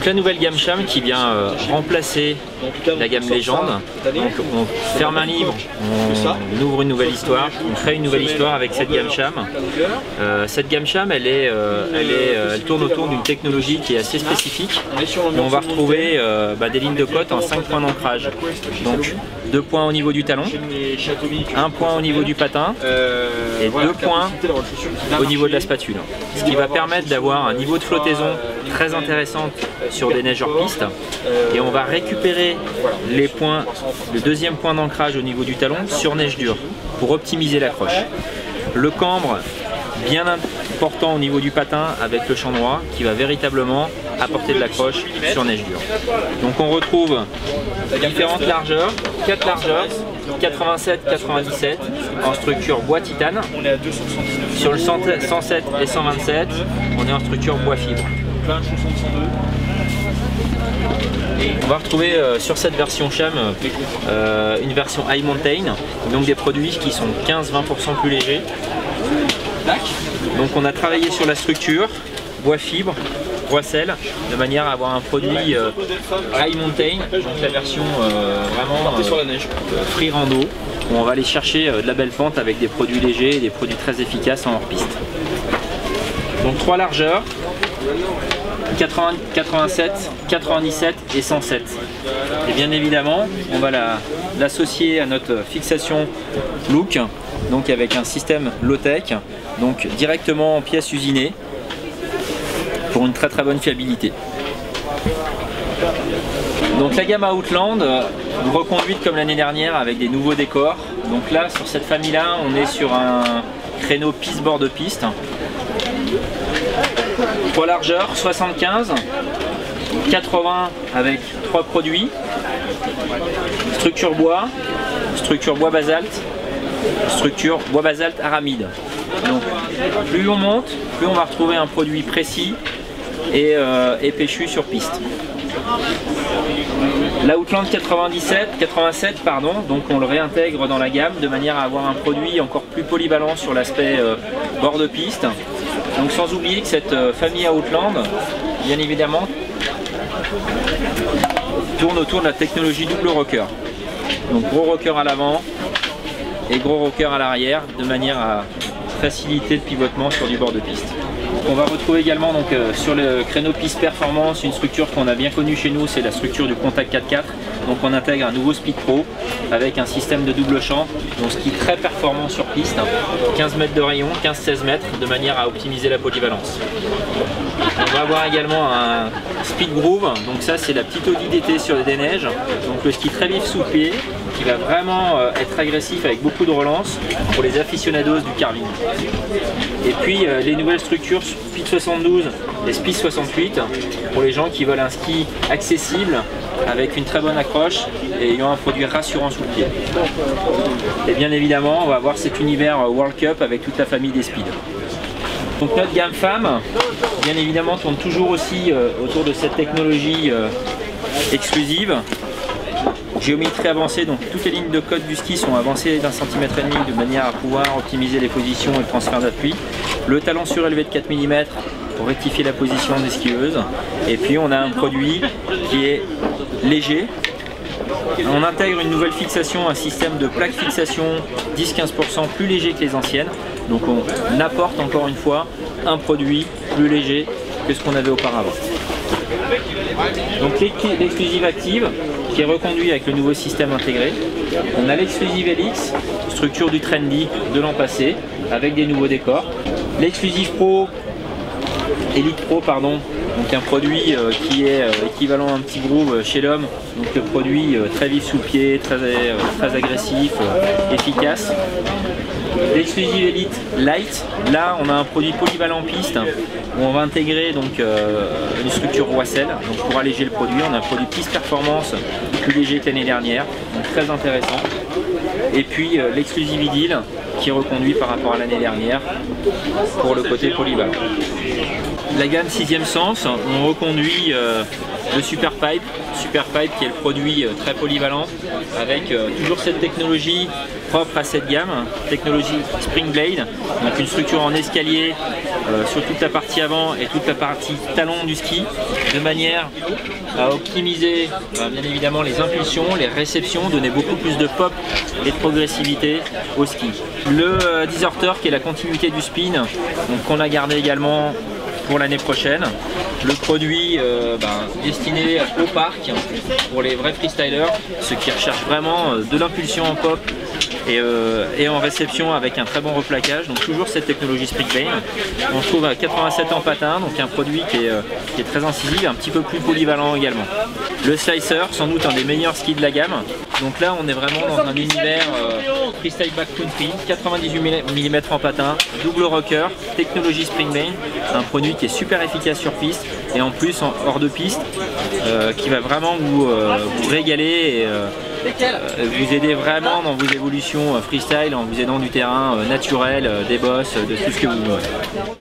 la nouvelle gamme Cham qui vient remplacer la gamme Légende. Donc on ferme un livre, on ouvre une nouvelle histoire, on crée une nouvelle histoire avec cette gamme Cham. Cette gamme Cham, elle tourne autour d'une technologie qui est assez spécifique. Et on va retrouver des lignes de cote en 5 points d'ancrage. Donc 2 points au niveau du talon, 1 point au niveau du patin et 2 points au niveau de la spatule. Ce qui va permettre d'avoir un niveau de flottaison très intéressant sur des neiges hors piste. Et on va récupérer les points, le deuxième point d'ancrage au niveau du talon sur neige dure pour optimiser l'accroche. Le cambre bien important au niveau du patin avec le champ droit qui va véritablement apporter de l'accroche sur neige dure. Donc on retrouve différentes largeurs, 4 largeurs, 87, 97 en structure bois titane. Sur le 107 et 127, on est en structure bois fibre. On va retrouver sur cette version Cham une version High Mountain, donc des produits qui sont 15-20% plus légers. Donc on a travaillé sur la structure, bois fibre, bois sel, de manière à avoir un produit High Mountain, donc la version vraiment sur la neige, free rando, où on va aller chercher de la belle pente avec des produits légers et des produits très efficaces en hors-piste. Donc 3 largeurs, 80, 87, 97 et 107. Et bien évidemment, on va l'associer à notre fixation look, donc avec un système low-tech, donc directement en pièces usinées pour une très bonne fiabilité. Donc la gamme Outland reconduite comme l'année dernière avec des nouveaux décors. Donc là sur cette famille là on est sur un créneau piste bord de piste. 3 largeurs, 75, 80 avec 3 produits, structure bois basalte, structure bois basalte aramide. Donc plus on monte, plus on va retrouver un produit précis et péchu sur piste. La Outland 87 pardon, donc on le réintègre dans la gamme de manière à avoir un produit encore plus polyvalent sur l'aspect bord de piste. Donc sans oublier que cette famille Outland, bien évidemment, tourne autour de la technologie double rocker. Donc gros rocker à l'avant et gros rocker à l'arrière de manière à faciliter le pivotement sur du bord de piste. On va retrouver également donc, sur le créneau piste performance une structure qu'on a bien connue chez nous, c'est la structure du Contact 4x4. Donc on intègre un nouveau Speed Pro avec un système de double champ, donc ce qui est très performant sur piste, 15 mètres de rayon, 15-16 mètres, de manière à optimiser la polyvalence. On va avoir également un Speed Groove, donc ça c'est la petite Audi d'été sur des neiges, donc le ski très vif sous pied, qui va vraiment être agressif avec beaucoup de relance pour les aficionados du carving. Et puis les nouvelles structures Speed 72 et Speed 68 pour les gens qui veulent un ski accessible avec une très bonne accroche et ayant un produit rassurant sous le pied. Et bien évidemment, on va avoir cet univers World Cup avec toute la famille des Speed. Donc notre gamme femme, bien évidemment, tourne toujours aussi autour de cette technologie exclusive. Géométrie avancée, donc toutes les lignes de code du ski sont avancées d'1,5 cm de manière à pouvoir optimiser les positions et le transfert d'appui. Le talon surélevé de 4 mm pour rectifier la position des skieuses. Et puis on a un produit qui est léger. On intègre une nouvelle fixation, un système de plaque fixation 10-15% plus léger que les anciennes. Donc on apporte encore une fois un produit plus léger que ce qu'on avait auparavant. Donc l'exclusive active qui est reconduit avec le nouveau système intégré. On a l'exclusive Helix, structure du Trendy de l'an passé avec des nouveaux décors. L'exclusive Pro, Elite Pro pardon, donc un produit qui est équivalent à un petit groove chez l'homme, donc le produit très vif sous le pied, très agressif, efficace. L'exclusive Elite Light, là on a un produit polyvalent piste où on va intégrer donc une structure Roissel, donc pour alléger le produit. On a un produit piste performance plus léger que l'année dernière, donc très intéressant. Et puis l'exclusive Idyll qui est reconduit par rapport à l'année dernière pour le côté polyvalent. La gamme 6e sens, on reconduit le Super Pipe qui est le produit très polyvalent avec toujours cette technologie propre à cette gamme, technologie Spring Blade, donc une structure en escalier sur toute la partie avant et toute la partie talon du ski, de manière à optimiser bien évidemment les impulsions, les réceptions, donner beaucoup plus de pop et de progressivité au ski. Le Deserter qui est la continuité du spin, donc qu'on a gardé également pour l'année prochaine. Le produit destiné au parc pour les vrais freestylers, ceux qui recherchent vraiment de l'impulsion en pop et en réception avec un très bon replaquage. Donc toujours cette technologie Springplane. On se trouve à 87 en patin, donc un produit qui est très incisif et un petit peu plus polyvalent également. Le Slicer, sans doute un des meilleurs skis de la gamme. Donc là on est vraiment dans un univers freestyle backcountry, 98 mm en patin, double rocker, technologie Springplane, un produit qui est super efficace sur piste et en plus hors de piste qui va vraiment vous régaler et vous aider vraiment dans vos évolutions freestyle en vous aidant du terrain naturel, des bosses, de tout ce que vous voulez.